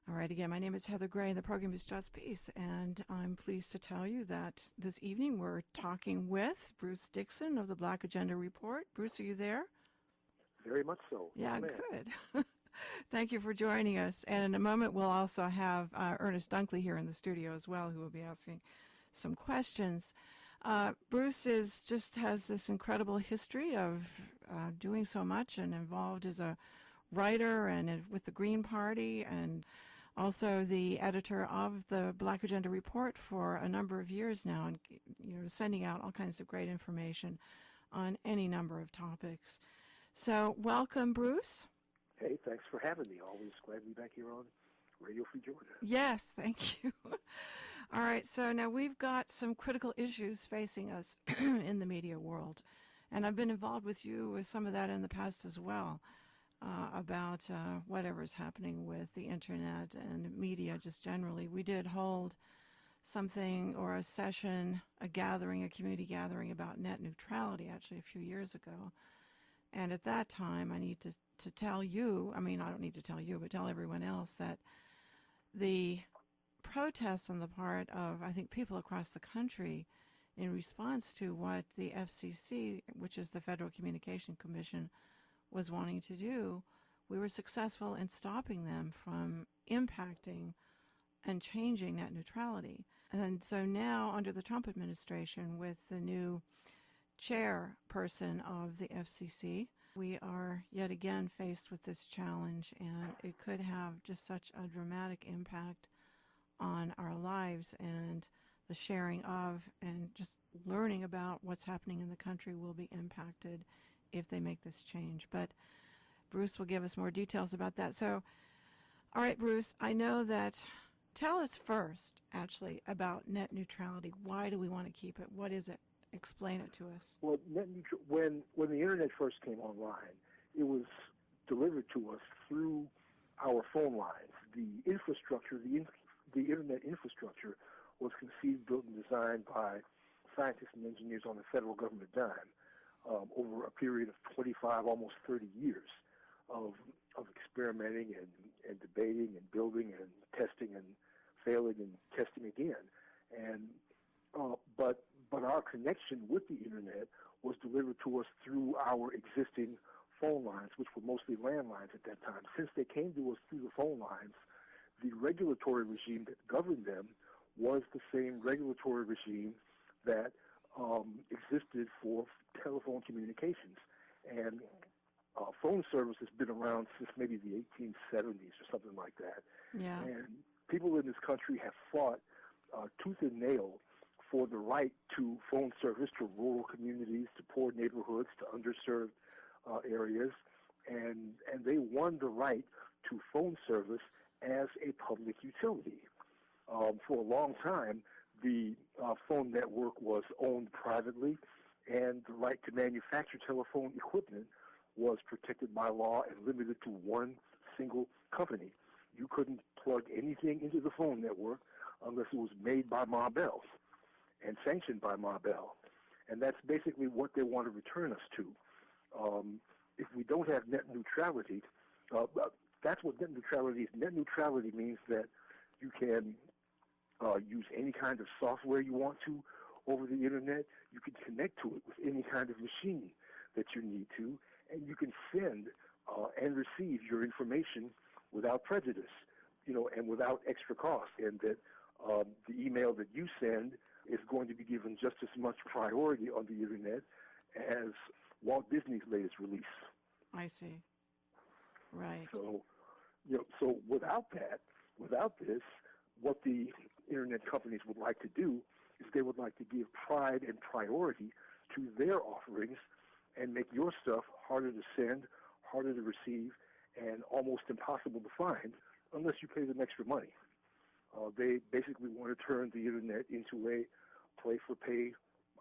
All right, again, my name is Heather Gray, and the program is Just Peace, and I'm pleased to tell you that this evening we're talking with Bruce Dixon of the Black Agenda Report. Bruce, are you there? Very much so. Yeah, good. Thank you for joining us. And in a moment, we'll also have Ernest Dunkley here in the studio as well, who will be asking some questions. Bruce has this incredible history of doing so much and involved as a writer and with the Green Party, and also the editor of the Black Agenda Report for a number of years now, and sending out all kinds of great information on any number of topics. So welcome, Bruce. Hey, thanks for having me. Always glad to be back here on Radio Free Georgia. Yes, thank you. All right, so now we've got some critical issues facing us in the media world, and I've been involved with you with some of that in the past as well, about whatever's happening with the internet and media just generally. We did hold something or a session, a community gathering about net neutrality actually a few years ago. And at that time, I need to tell you, I don't need to tell you, but tell everyone else that the protests on the part of, I think, people across the country in response to what the FCC, which is the Federal Communication Commission, was wanting to do, we were successful in stopping them from impacting and changing net neutrality. And so now, under the Trump administration, with the new chairperson of the FCC, we are yet again faced with this challenge, and it could have just such a dramatic impact on our lives, and the sharing of and just learning about what's happening in the country will be impacted if they make this change. But Bruce will give us more details about that. So, all right, Bruce, I know that. Tell us first, actually, about net neutrality. Why do we want to keep it? What is it? Explain it to us. Well, when the internet first came online, it was delivered to us through our phone lines. The infrastructure, the internet infrastructure, was conceived, built, and designed by scientists and engineers on the federal government dime over a period of 25, almost 30 years of experimenting and debating and building and testing and failing and testing again. And but our connection with the internet was delivered to us through our existing phone lines, which were mostly landlines at that time. Since they came to us through the phone lines, the regulatory regime that governed them was the same regulatory regime that existed for telephone communications. And phone service has been around since maybe the 1870s or something like that. Yeah. And people in this country have fought tooth and nail for the right to phone service to rural communities, to poor neighborhoods, to underserved areas, and they won the right to phone service as a public utility. For a long time, the phone network was owned privately, and the right to manufacture telephone equipment was protected by law and limited to one single company. You couldn't plug anything into the phone network unless it was made by Ma Bell and sanctioned by Ma Bell. And that's basically what they want to return us to. If we don't have net neutrality, that's what net neutrality is. Net neutrality means that you can use any kind of software you want to over the internet. You can connect to it with any kind of machine that you need to, and you can send and receive your information without prejudice, and without extra cost, and that the email that you send is going to be given just as much priority on the internet as Walt Disney's latest release. I see. Right. So, so without this, what the internet companies would like to do is they would like to give pride and priority to their offerings and make your stuff harder to send, harder to receive, and almost impossible to find unless you pay them extra money. They basically want to turn the internet into a pay-for-play,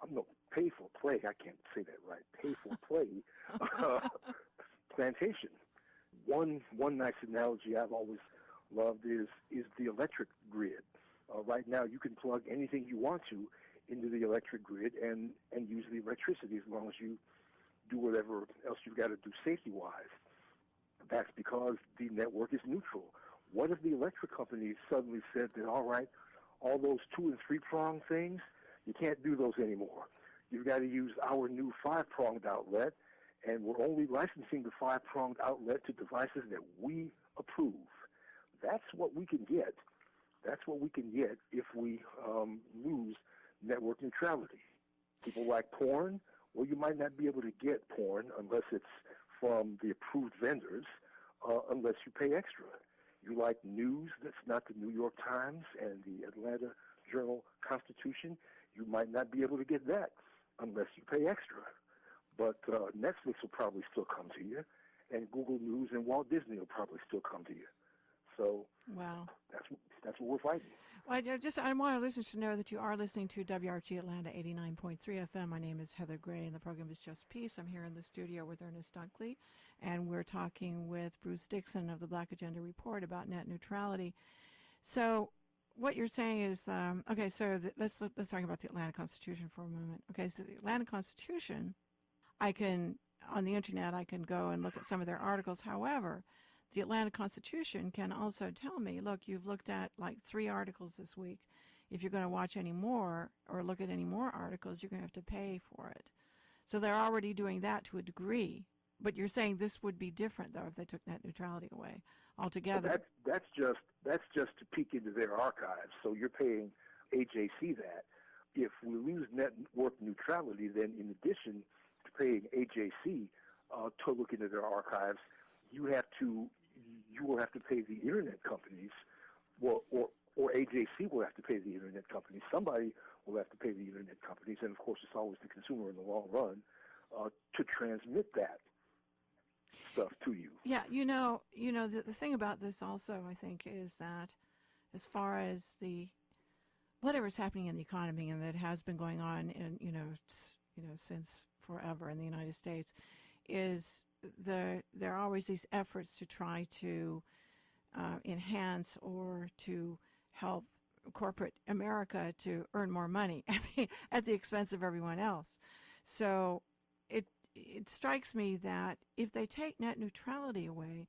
I can't say that right, pay-for-play plantation. One nice analogy I've always loved is the electric grid. Right now you can plug anything you want to into the electric grid and use the electricity as long as you do whatever else you've got to do safety-wise. That's because the network is neutral. What if the electric companies suddenly said that, all right, all those 2- and 3-pronged things, you can't do those anymore. You've got to use our new 5-pronged outlet, and we're only licensing the 5-pronged outlet to devices that we approve. That's what we can get. That's what we can get if we lose network neutrality. People like porn. Well, you might not be able to get porn unless it's from the approved vendors, unless you pay extra. You like news that's not the New York Times and the Atlanta Journal-Constitution, you might not be able to get that unless you pay extra. But Netflix will probably still come to you, and Google News and Walt Disney will probably still come to you. So wow, that's what we're fighting. Well, I want our listeners to know that you are listening to WRFG Atlanta 89.3 FM. My name is Heather Gray, and the program is Just Peace. I'm here in the studio with Ernest Dunkley, and we're talking with Bruce Dixon of the Black Agenda Report about net neutrality. So what you're saying is, okay, so let's talk about the Atlanta Constitution for a moment. Okay, so the Atlanta Constitution, on the internet, I can go and look at some of their articles. However, the Atlanta Constitution can also tell me, look, you've looked at like 3 articles this week. If you're going to watch any more or look at any more articles, you're going to have to pay for it. So they're already doing that to a degree. But you're saying this would be different, though, if they took net neutrality away altogether. Well, that's just to peek into their archives. So you're paying AJC that. If we lose network neutrality, then in addition to paying AJC to look into their archives, you will have to pay the internet companies, or AJC will have to pay the internet companies. Somebody will have to pay the internet companies, and of course, it's always the consumer in the long run to transmit that stuff to you. Yeah, the thing about this also, I think, is that as far as whatever's happening in the economy, and that has been going on in since forever in the United States, is there are always these efforts to try to enhance or to help corporate America to earn more money, at the expense of everyone else. So it strikes me that if they take net neutrality away,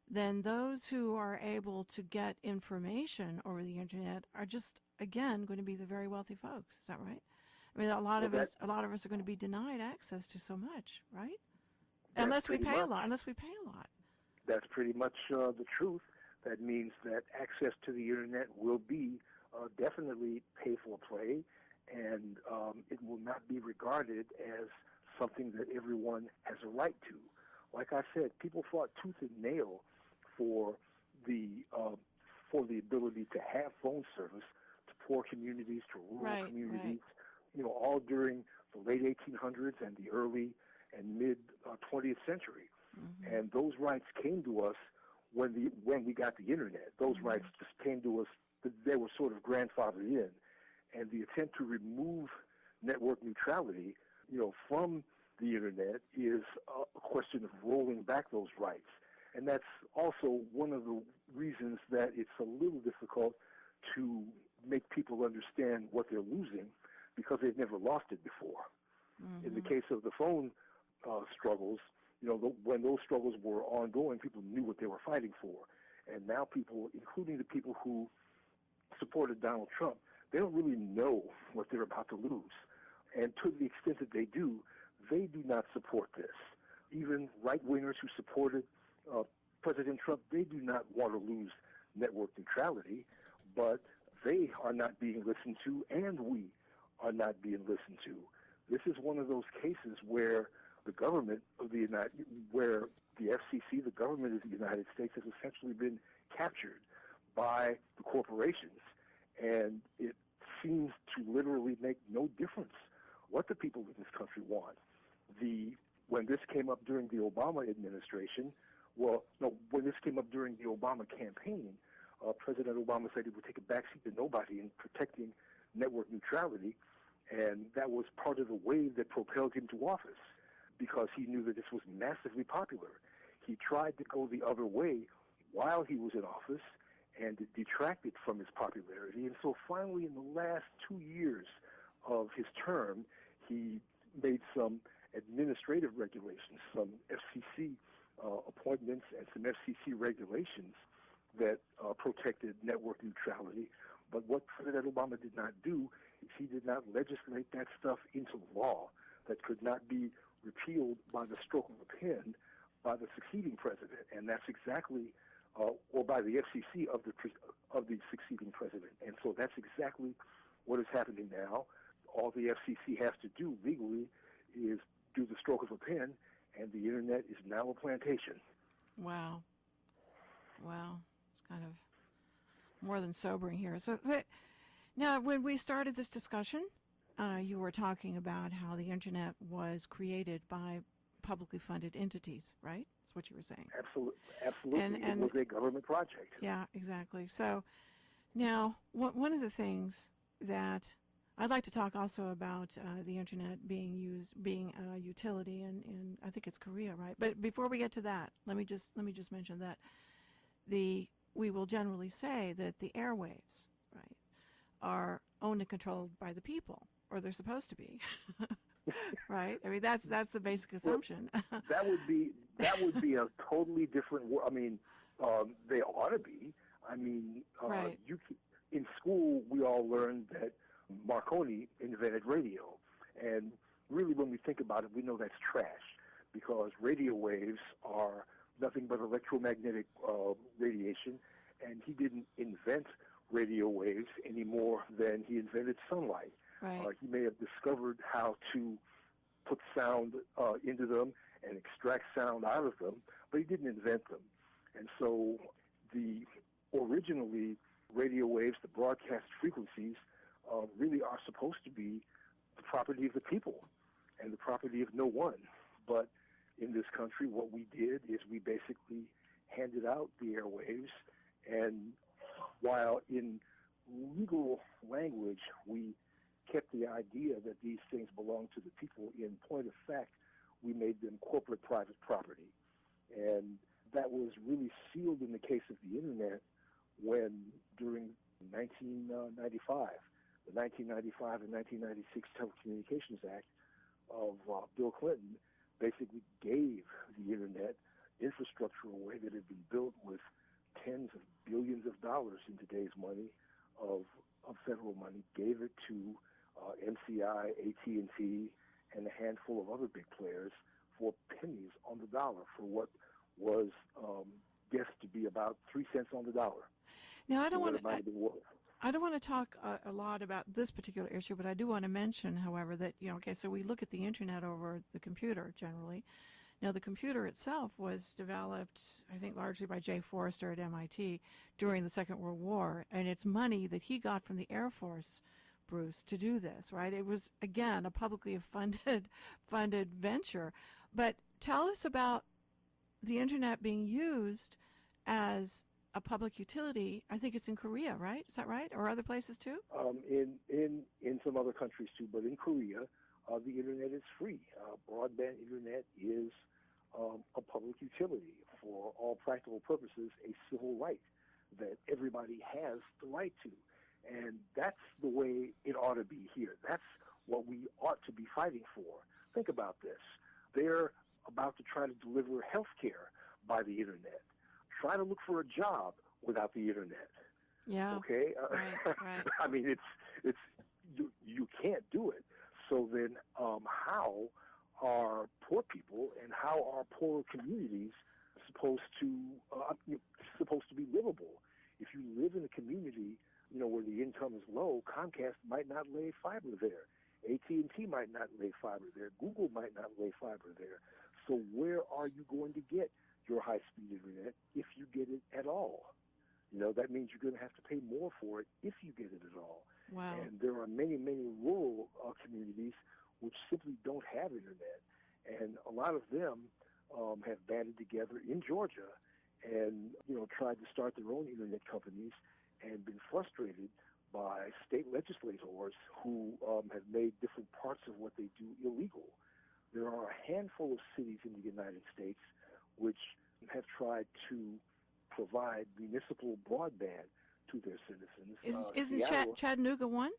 then those who are able to get information over the internet are just, again, going to be the very wealthy folks. Is that right? I mean, a lot of us are going to be denied access to so much, right? Unless we pay a lot. That's pretty much the truth. That means that access to the internet will be definitely pay for play, and it will not be regarded as something that everyone has a right to. Like I said, people fought tooth and nail for the ability to have phone service to poor communities, to rural communities. Right. All during the late 1800s and the early and mid 20th century. Mm-hmm. And those rights came to us when we got the internet. Those mm-hmm. rights just came to us. They were sort of grandfathered in. And the attempt to remove network neutrality, from the internet is a question of rolling back those rights. And that's also one of the reasons that it's a little difficult to make people understand what they're losing, because they've never lost it before. Mm-hmm. In the case of the phone struggles, when those struggles were ongoing, people knew what they were fighting for. And now people, including the people who supported Donald Trump, they don't really know what they're about to lose. And to the extent that they do not support this. Even right-wingers who supported President Trump, they do not want to lose network neutrality, but they are not being listened to, and we are not being listened to. This is one of those cases where the government of where the FCC, the government of the United States, has essentially been captured by the corporations, and it seems to literally make no difference what the people of this country want. When this came up during the Obama administration, when this came up during the Obama campaign, President Obama said he would take a backseat to nobody in protecting network neutrality, and that was part of the wave that propelled him to office, because he knew that this was massively popular. He tried to go the other way while he was in office, and it detracted from his popularity. And so finally, in the last 2 years of his term, he made some administrative regulations, some FCC appointments and some FCC regulations that protected network neutrality. But what President Obama did not do is he did not legislate that stuff into law that could not be repealed by the stroke of a pen by the succeeding president. And that's exactly, or by the FCC of the succeeding president. And so that's exactly what is happening now. All the FCC has to do legally is do the stroke of a pen, and the Internet is now a plantation. Wow. Wow. It's kind of more than sobering here. So now, when we started this discussion, you were talking about how the Internet was created by publicly funded entities, right? That's what you were saying. Absolutely. And it was a government project. Yeah, exactly. So now, one of the things that I'd like to talk also about the Internet being a utility in I think it's Korea, right? But before we get to that, let me just mention that we will generally say that the airwaves, right, are owned and controlled by the people, or they're supposed to be, right? I mean, that's the basic assumption. Well, that would be a totally different. I mean, they ought to be. I mean, right. In school we all learned that Marconi invented radio, and really, when we think about it, we know that's trash because radio waves are nothing but electromagnetic radiation, and he didn't invent radio waves any more than he invented sunlight. Right. He may have discovered how to put sound into them and extract sound out of them, but he didn't invent them. And so originally radio waves, the broadcast frequencies, really are supposed to be the property of the people and the property of no one. But in this country, what we did is we basically handed out the airwaves, and while in legal language we kept the idea that these things belong to the people, in point of fact, we made them corporate private property. And that was really sealed in the case of the Internet when, during 1995, the 1995 and 1996 Telecommunications Act of Bill Clinton basically gave the Internet infrastructure away that had been built with tens of billions of dollars in today's money of federal money, gave it to MCI, AT&T, and a handful of other big players for pennies on the dollar for what was guessed to be about 3 cents on the dollar. Now, I don't want to talk a lot about this particular issue, but I do want to mention, however, that, so we look at the Internet over the computer generally. Now, the computer itself was developed, I think, largely by Jay Forrester at MIT during the Second World War, and it's money that he got from the Air Force, Bruce, to do this, right? It was, again, a publicly funded venture. But tell us about the Internet being used as a public utility. I think it's in Korea, right? Is that right? Or other places too? In some other countries too, but in Korea, the Internet is free. Broadband Internet is a public utility, for all practical purposes, a civil right that everybody has the right to. And that's the way it ought to be here. That's what we ought to be fighting for. Think about this. They're about to try to deliver health care by the Internet. Try to look for a job without the Internet. Yeah. Okay. Right. I mean, it's you can't do it. So then, how are poor people and how are poorer communities supposed to be livable? If you live in a community, where the income is low, Comcast might not lay fiber there. AT&T might not lay fiber there. Google might not lay fiber there. So where are you going to get your high-speed Internet if you get it at all? That means you're going to have to pay more for it if you get it at all. Wow. And there are many, many rural communities which simply don't have Internet. And a lot of them have banded together in Georgia and, tried to start their own Internet companies and been frustrated by state legislators who have made different parts of what they do illegal. There are a handful of cities in the United States which have tried to provide municipal broadband to their citizens. Isn't Chattanooga one?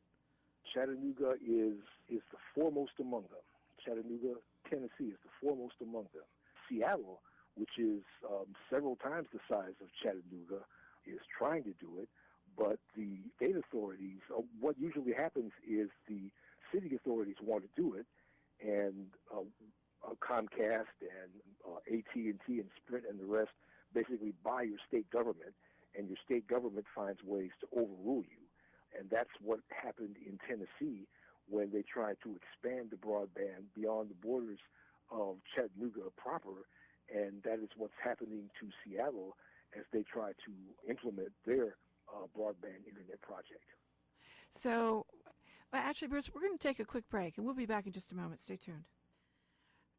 Chattanooga is the foremost among them. Chattanooga, Tennessee is the foremost among them. Seattle, which is several times the size of Chattanooga, is trying to do it, but the state authorities, what usually happens is the city authorities want to do it, and Comcast and AT&T and Sprint and the rest basically buy your state government, and your state government finds ways to overrule you. And that's what happened in Tennessee when they tried to expand the broadband beyond the borders of Chattanooga proper, and that is what's happening to Seattle as they try to implement their broadband internet project. So, actually, Bruce, we're going to take a quick break, and we'll be back in just a moment. Stay tuned.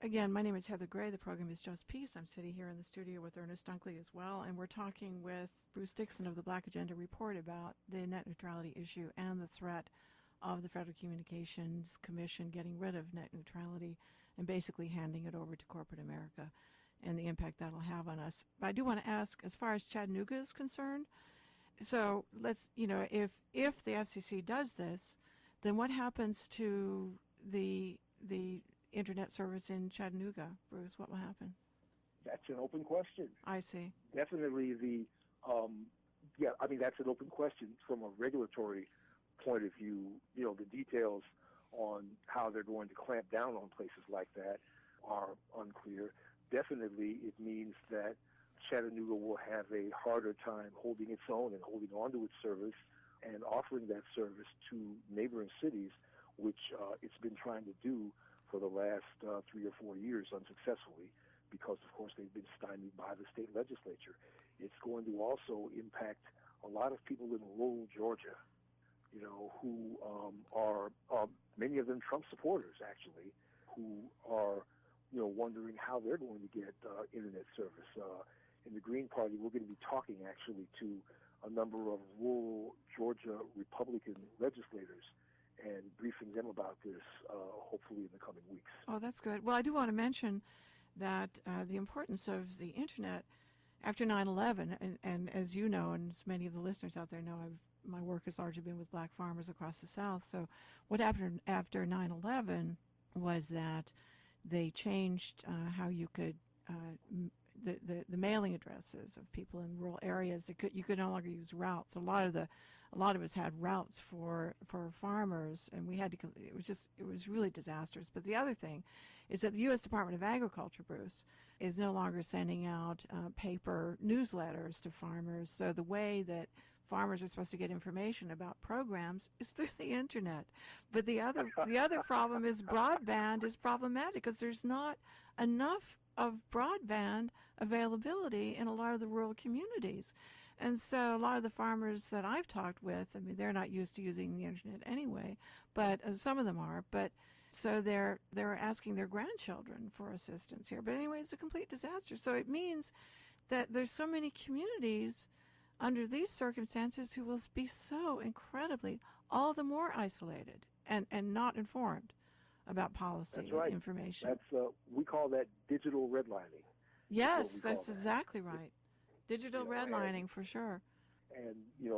Again, my name is Heather Gray. The program is Just Peace. I'm sitting here in the studio with Ernest Dunkley as well, and we're talking with Bruce Dixon of the Black Agenda Report about the net neutrality issue and the threat of the Federal Communications Commission getting rid of net neutrality and basically handing it over to corporate America and the impact that'll have on us. But I do want to ask, as far as Chattanooga is concerned, so let's, if the FCC does this, then what happens to the internet service in Chattanooga, Bruce? What will happen? That's an open question. I see. Definitely that's an open question from a regulatory point of view. The details on how they're going to clamp down on places like that are unclear. Definitely it means that Chattanooga will have a harder time holding its own and holding on to its service and offering that service to neighboring cities, which it's been trying to do for the last 3 or 4 years unsuccessfully because, of course, they've been stymied by the state legislature. It's going to also impact a lot of people in rural Georgia, who are many of them Trump supporters, actually, who are, wondering how they're going to get internet service. In the Green Party, we're going to be talking, actually, to a number of rural Georgia Republican legislators and briefing them about this, hopefully in the coming weeks. Oh, that's good. Well, I do want to mention that the importance of the Internet after 9/11, and as you know, and as many of the listeners out there know, my work has largely been with black farmers across the South. So what happened after 9/11 was that they changed how you could the mailing addresses of people in rural areas. You could no longer use routes. A lot of us had routes for farmers, and we had to. It was really disastrous. But the other thing is that the U.S. Department of Agriculture, Bruce, is no longer sending out paper newsletters to farmers. So the way that farmers are supposed to get information about programs is through the internet. But the other problem is broadband is problematic because there's not enough of broadband availability in a lot of the rural communities. And so a lot of the farmers that I've talked with, I mean, they're not used to using the internet anyway, but some of them are. But so they're asking their grandchildren for assistance here. But anyway, it's a complete disaster. So it means that there's so many communities under these circumstances who will be so incredibly all the more isolated and not informed about policy. That's right. Information. That's we call that digital redlining. Yes, that's exactly right. Digital redlining for sure. And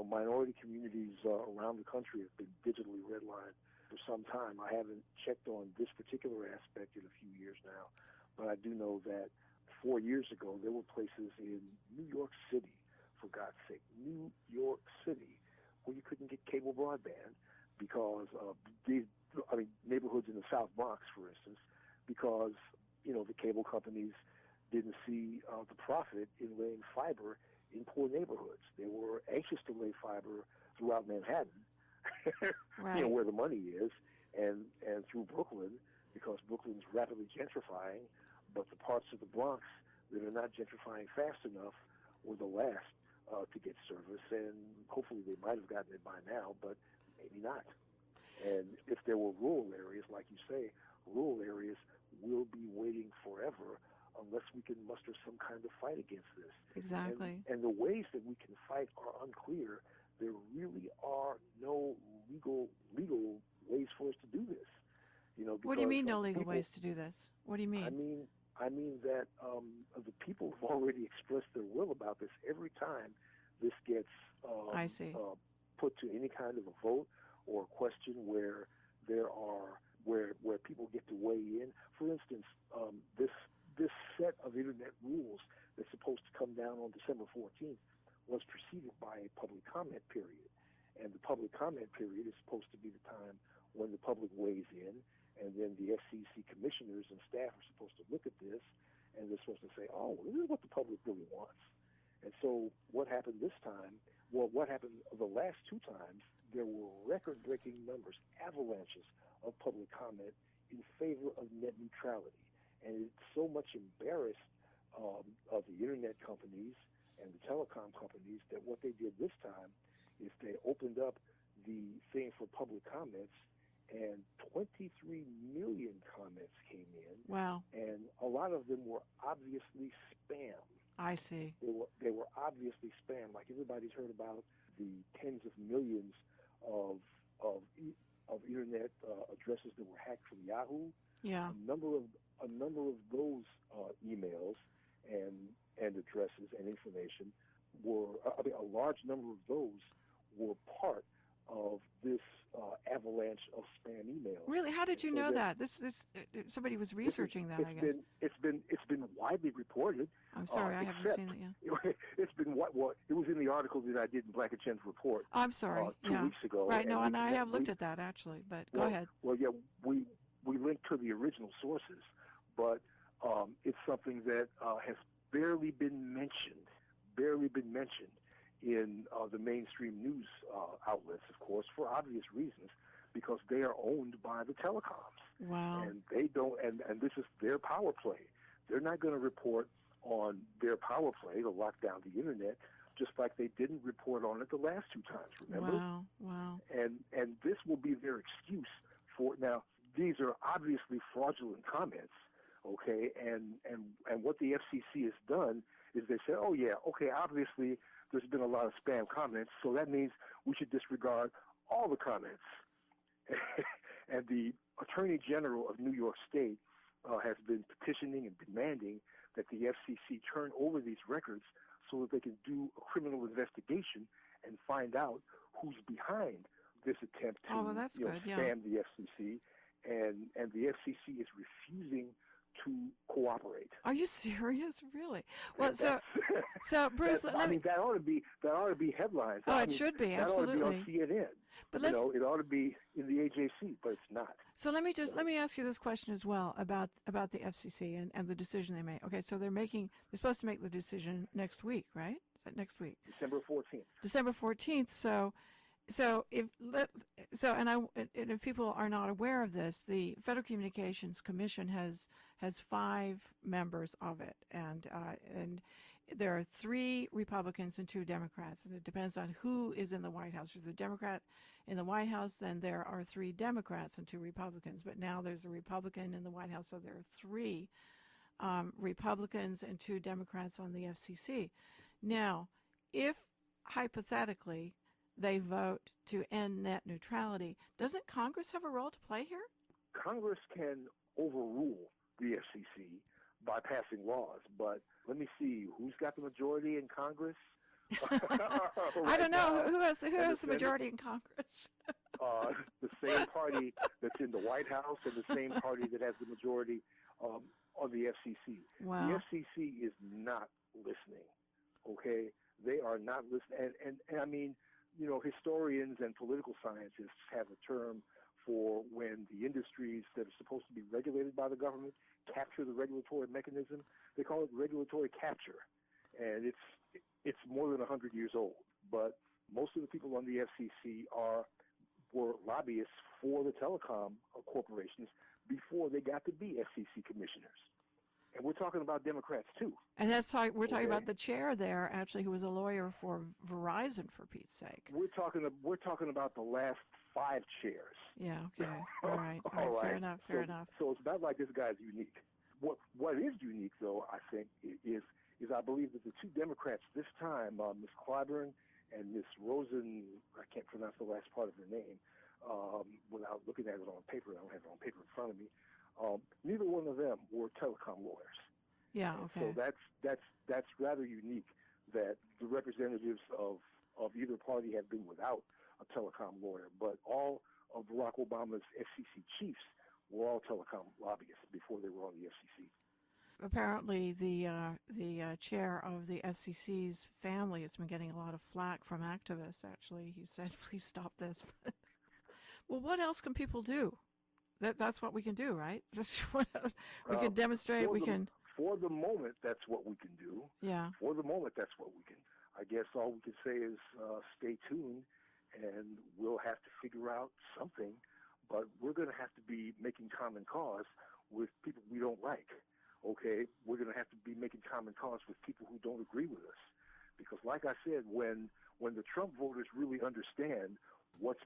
minority communities around the country have been digitally redlined for some time. I haven't checked on this particular aspect in a few years now, but I do know that 4 years ago there were places in New York City, for God's sake, New York City, where you couldn't get cable broadband because neighborhoods in the South Bronx, for instance, because the cable companies didn't see the profit in laying fiber in poor neighborhoods. They were anxious to lay fiber throughout Manhattan, right. Where the money is, and through Brooklyn, because Brooklyn's rapidly gentrifying, but the parts of the Bronx that are not gentrifying fast enough were the last to get service, and hopefully they might have gotten it by now, but maybe not. And if there were rural areas, like you say, rural areas will be waiting forever unless we can muster some kind of fight against this. Exactly. And the ways that we can fight are unclear. There really are no legal ways for us to do this. What do you mean no legal ways to do this? What do you mean? I mean that the people have already expressed their will about this. Every time this gets put to any kind of a vote or a question where where people get to weigh in. For instance, this set of internet rules that's supposed to come down on December 14th was preceded by a public comment period. And the public comment period is supposed to be the time when the public weighs in, and then the FCC commissioners and staff are supposed to look at this, and they're supposed to say, oh, this is what the public really wants. And so what happened this time, well, what happened the last two times, there were record-breaking numbers, avalanches of public comment in favor of net neutrality. And it so much embarrassed of the internet companies and the telecom companies that what they did this time is they opened up the thing for public comments, and 23 million comments came in. Wow. And a lot of them were obviously spam. I see. They were obviously spam. Like everybody's heard about the tens of millions of internet addresses that were hacked from Yahoo. Yeah. A number of those emails and addresses and information were, a large number of those were part of this avalanche of spam emails. Really? How did you know that? This somebody was researching that, I guess. It's been widely reported. I'm sorry, I haven't seen it yet. It's been it was in the article that I did in Black and Chen's report. I'm sorry. 2 weeks ago. Right. No, and I have looked at that actually. But go ahead. Well, yeah, we linked to the original sources, but it's something that has barely been mentioned in the mainstream news outlets, of course, for obvious reasons, because they are owned by the telecoms. Wow. And they don't, and this is their power play. They're not going to report on their power play to lock down the internet, just like they didn't report on it the last two times, remember? Wow. And this will be their excuse for, now, these are obviously fraudulent comments, okay? And what the FCC has done is they say, oh, yeah, okay, obviously there's been a lot of spam comments, so that means we should disregard all the comments. And the Attorney General of New York State has been petitioning and demanding that the FCC turn over these records so that they can do a criminal investigation and find out who's behind this attempt to spam the FCC. And the FCC is refusing to cooperate. Are you serious? Really? Well, so Bruce, that ought to be headlines. Oh, it should be, absolutely. That ought to be on CNN. But it ought to be in the AJC, but it's not. So let me ask you this question as well about the FCC and the decision they made. Okay, so they're supposed to make the decision next week, right? Is that next week? December 14th. December 14th. So if people are not aware of this, the Federal Communications Commission has 5 members of it, and there are 3 Republicans and 2 Democrats, and it depends on who is in the White House. There's a Democrat in the White House, then there are 3 Democrats and 2 Republicans, but now there's a Republican in the White House, so there are 3 Republicans and 2 Democrats on the FCC. Now, if hypothetically they vote to end net neutrality, doesn't Congress have a role to play here? Congress can overrule the FCC by passing laws, but let me see, who's got the majority in Congress? I don't know. Who has the majority in Congress? The same party that's in the White House and the same party that has the majority on the FCC. Wow. The FCC is not listening, okay? They are not listening. And I mean, historians and political scientists have a term for when the industries that are supposed to be regulated by the government capture the regulatory mechanism. They call it regulatory capture. And it's more than 100 years old. But most of the people on the FCC were lobbyists for the telecom corporations before they got to be FCC commissioners. And we're talking about Democrats, too. And we're talking about the chair there, actually, who was a lawyer for Verizon, for Pete's sake. We're talking about the last 5 chairs. Yeah, okay. All right. Fair enough. So it's not like this guy's unique. What is unique, though, I think, is I believe that the 2 Democrats this time, Ms. Clyburn and Ms. Rosen, I can't pronounce the last part of her name without looking at it on paper. I don't have it on paper in front of me. Neither one of them were telecom lawyers. Yeah, okay. So that's rather unique that the representatives of either party have been without a telecom lawyer, but all of Barack Obama's FCC chiefs were all telecom lobbyists before they were on the FCC. Apparently, the chair of the FCC's family has been getting a lot of flack from activists. Actually, he said, "Please stop this." Well, what else can people do? That's what we can do, right? Just we can demonstrate. For the moment, that's what we can do. Yeah. For the moment, that's what we can. I guess all we can say is stay tuned, and we'll have to figure out something. But we're going to have to be making common cause with people we don't like. Okay, we're going to have to be making common cause with people who don't agree with us, because, like I said, when the Trump voters really understand what's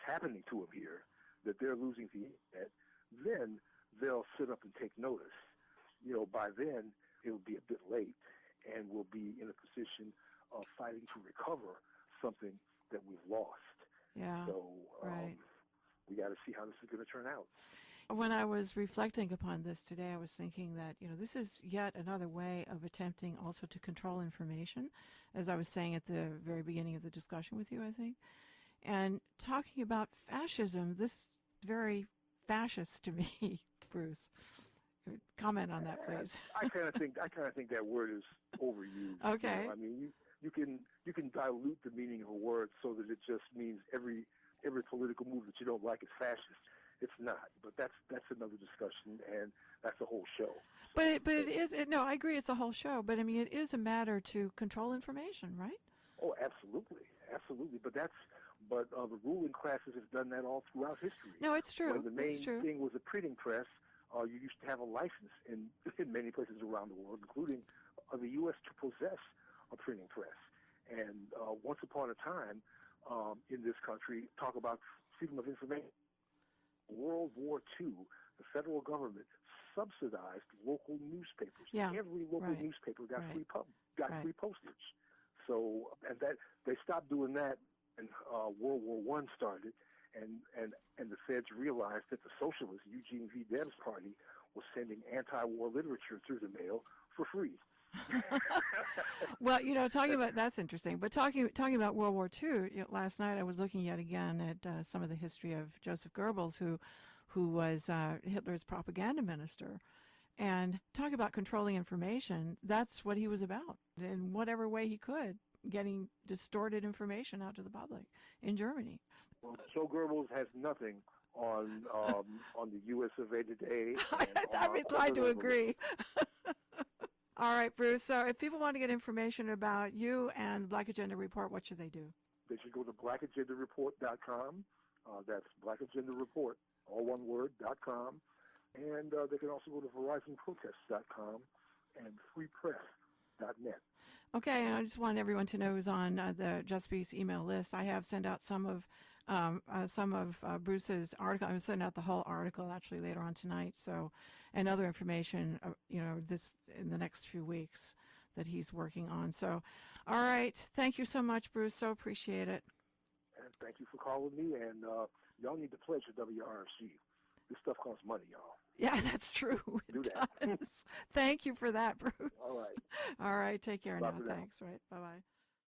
happening to them here, that they're losing the internet, then they'll sit up and take notice. By then it'll be a bit late, and we'll be in a position of fighting to recover something that we've lost. Yeah. So right. We got to see how this is going to turn out. When I was reflecting upon this today, I was thinking that, this is yet another way of attempting also to control information, as I was saying at the very beginning of the discussion with you, I think. And talking about fascism, this is very fascist to me, Bruce. Comment on that, please. I kind of think that word is overused. Okay. I mean, you can dilute the meaning of a word so that it just means every political move that you don't like is fascist. It's not, but that's another discussion, and that's a whole show. But it is. No, I agree. It's a whole show. But I mean, it is a matter to control information, right? Oh, absolutely. But the ruling classes have done that all throughout history. No, it's true. When the main thing was a printing press, you used to have a license in many places around the world, including the U.S., to possess a printing press. And once upon a time, in this country, talk about freedom of information. World War II, the federal government subsidized local newspapers. Yeah, every local newspaper got free postage. So, and that they stopped doing that, and World War I started, and the feds realized that the socialist Eugene V. Debs party was sending anti-war literature through the mail for free. Well, talking about that's interesting. But talking about World War II, last night I was looking yet again at some of the history of Joseph Goebbels, who was Hitler's propaganda minister, and talk about controlling information. That's what he was about, in whatever way he could, getting distorted information out to the public in Germany. Well, Joe Goebbels has nothing on the U.S. of A today. I'm inclined to agree. All right, Bruce. So if people want to get information about you and Black Agenda Report, what should they do? They should go to blackagendareport.com. That's Black Agenda Report, all one word, .com. And they can also go to verizonprotests.com and freepress.net. Okay, and I just want everyone to know who's on the Just Peace email list. I have sent out some of Bruce's article. I'm going to send out the whole article actually later on tonight. So, and other information, this in the next few weeks that he's working on. So, all right. Thank you so much, Bruce. So appreciate it. And thank you for calling me. And y'all need to pledge to WRFG. This stuff costs money, y'all. Yeah, that's true. Do that. Thank you for that, Bruce. All right. All right. Take care now. Bye. Thanks. Right. Bye-bye.